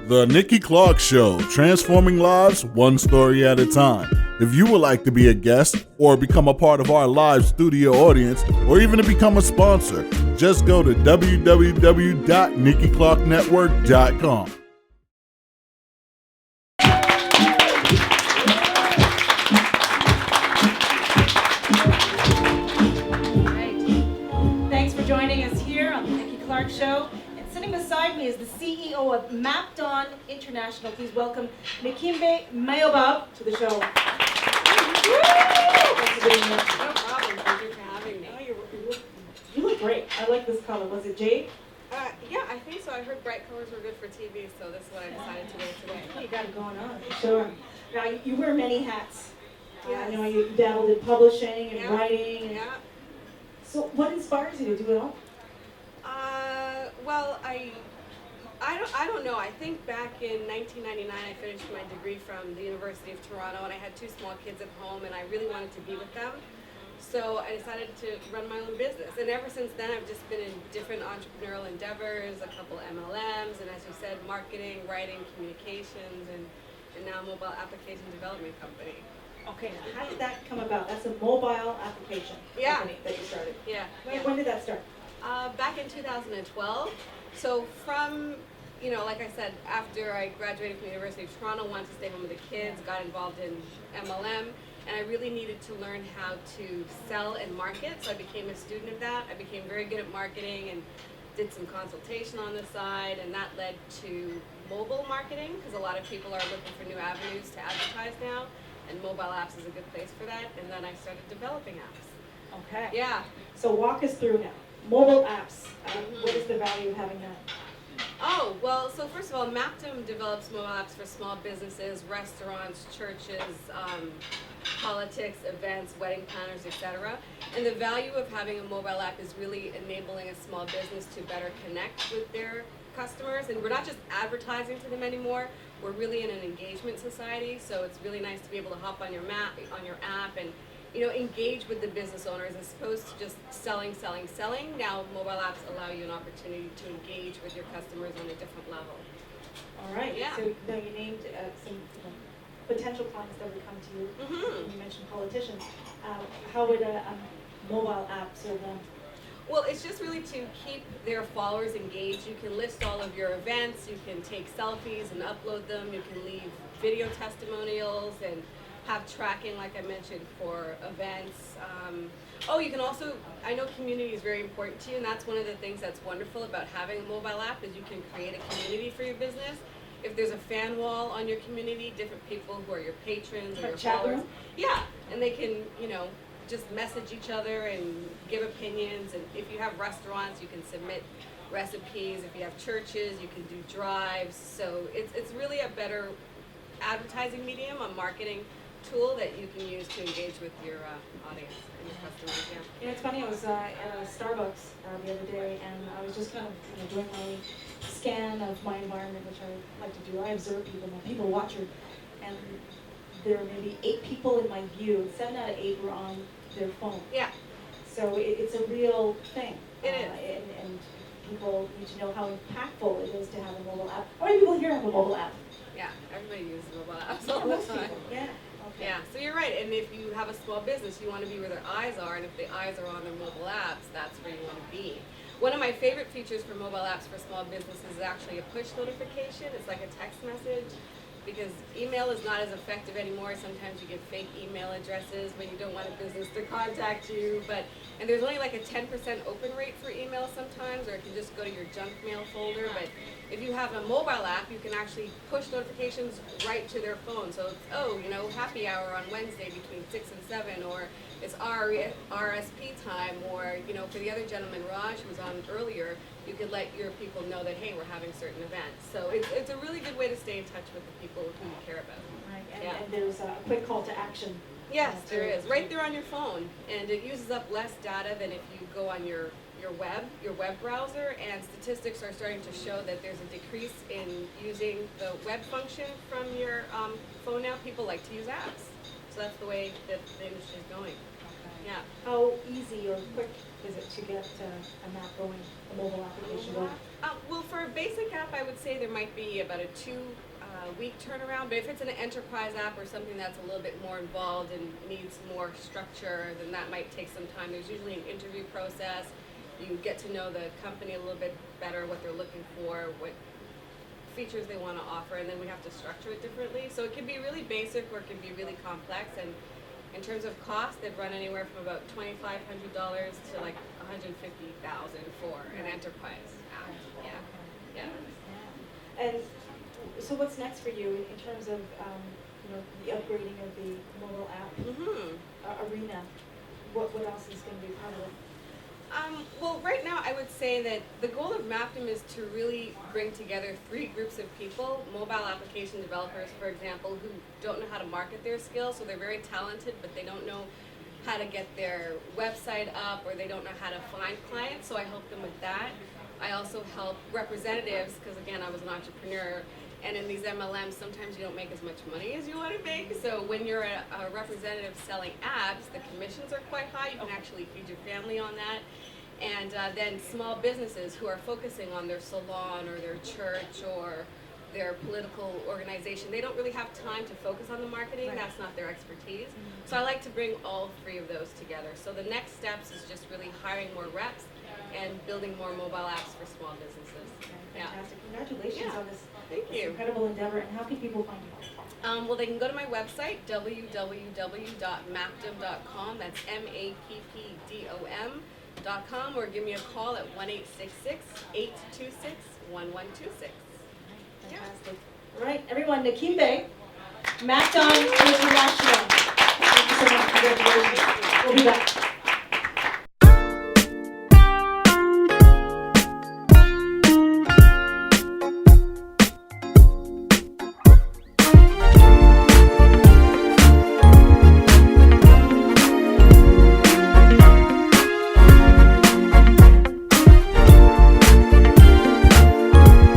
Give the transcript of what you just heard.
The Nikki Clarke Show, transforming lives one story at a time. If you would like to be a guest or become a part of our live studio audience or even to become a sponsor, just go to www.NikkiClarkeNetwork.com. Thanks for joining us here on the Nikki Clarke Show. Sitting beside me is the CEO of Mapdon International. Please welcome Nakimbe-Oya to the show. Thanks for being here. No problem. Thank you for having me. Oh, you look great. I like this color. Was it jade? Yeah, I think so. I heard bright colors were good for TV, so this is what I decided to wear today. You got it going on. Sure. Now, you wear many hats. Yes. I know you dabbled in publishing and Yeah. writing. And Yeah. So what inspires you to do it all? Well, I don't know. I think back in 1999, I finished my degree from the University of Toronto, and I had two small kids at home, and I really wanted to be with them. So I decided to run my own business, and ever since then, I've just been in different entrepreneurial endeavors, a couple MLMs, and as you said, marketing, writing, communications, and now mobile application development company. Okay, now how did that come about? That's a mobile application company that you started. Yeah. When did that start? Back in 2012. So from, like I said, after I graduated from the University of Toronto, wanted to stay home with the kids, got involved in MLM, and I really needed to learn how to sell and market. So I became a student of that. I became very good at marketing and did some consultation on the side, and that led to mobile marketing, because a lot of people are looking for new avenues to advertise now, and mobile apps is a good place for that. And then I started developing apps. Okay. Yeah. So walk us through now. Mobile apps. What is the value of having that? Oh, well, so first of all, Mapdom develops mobile apps for small businesses, restaurants, churches, politics, events, wedding planners, etc. And the value of having a mobile app is really enabling a small business to better connect with their customers. And we're not just advertising to them anymore. We're really in an engagement society, so it's really nice to be able to hop on your app and engage with the business owners as opposed to just selling. Now mobile apps allow you an opportunity to engage with your customers on a different level. All right. Yeah. So now you named some potential clients that would come to you. Mm-hmm. You mentioned politicians. How would a mobile app serve them? Well, it's just really to keep their followers engaged. You can list all of your events, you can take selfies and upload them, you can leave video testimonials and have tracking, like I mentioned, for events. You can also, I know community is very important to you, and that's one of the things that's wonderful about having a mobile app is you can create a community for your business. If there's a fan wall on your community, different people who are your patrons or your followers. Yeah, and they can, just message each other and give opinions. And if you have restaurants, you can submit recipes. If you have churches, you can do drives. So it's really a better advertising medium, a marketing tool that you can use to engage with your audience and your customers. Yeah. It's funny. I was at a Starbucks the other day, and I was just kind of doing my scan of my environment, which I like to do. I observe people. I'm a people watcher, and there were maybe 8 people in my view. 7 out of 8 were on their phone. Yeah. So it's a real thing. It is. And people need to know how impactful it is to have a mobile app. How many people here have a mobile app? Yeah, everybody uses mobile apps all the time. Yeah. Okay. Yeah, so you're right. And if you have a small business, you want to be where their eyes are. And if the eyes are on their mobile apps, that's where you want to be. One of my favorite features for mobile apps for small businesses is actually a push notification. It's like a text message, because email is not as effective anymore. Sometimes you get fake email addresses when you don't want a business to contact you. And there's only like a 10% open rate for email sometimes, or it can just go to your junk mail folder. But if you have a mobile app, you can actually push notifications right to their phone. So it's, happy hour on Wednesday between 6 and 7, or it's RSP time, or, for the other gentleman, Raj, who was on earlier, you could let your people know that, hey, we're having certain events. So it's a really good way to stay in touch with the people who you care about. Right, and there's a quick call to action. Yes, there is. Right there on your phone. And it uses up less data than if you go on your web browser, and statistics are starting to show that there's a decrease in using the web function from your phone now. People like to use apps. So that's the way that the industry is going. Okay. Yeah. How easy or quick is it to get a map going, a mobile application going? Well, for a basic app, I would say there might be about a 2-week turnaround. But if it's an enterprise app or something that's a little bit more involved and needs more structure, then that might take some time. There's usually an interview process. You get to know the company a little bit better, what they're looking for, what features they want to offer, and then we have to structure it differently. So it can be really basic or it can be really complex. And in terms of cost, they'd run anywhere from about $2,500 to like $150,000 for an enterprise app. Yeah. And so what's next for you in terms of the upgrading of the mobile app arena? What else is going to be part of it? Well, right now I would say that the goal of Maptim is to really bring together 3 groups of people: mobile application developers, for example, who don't know how to market their skills, so they're very talented, but they don't know how to get their website up, or they don't know how to find clients, so I help them with that. I also help representatives, because again, I was an entrepreneur, and in these MLMs, sometimes you don't make as much money as you want to make. So when you're a representative selling apps, the commissions are quite high. You can actually feed your family on that. And then small businesses who are focusing on their salon or their church or their political organization, they don't really have time to focus on the marketing. Right. That's not their expertise. So I like to bring all 3 of those together. So the next steps is just really hiring more reps and building more mobile apps for small businesses. Okay, fantastic. Congratulations on this, Thank you. incredible endeavor. And how can people find you? Well, they can go to my website, www.maptim.com. That's MAPPDOM.com, or give me a call at 1-866-826-1126. Fantastic. All right, everyone, Nakimbe, Maptim International. Thank you so much. Congratulations. We'll be back.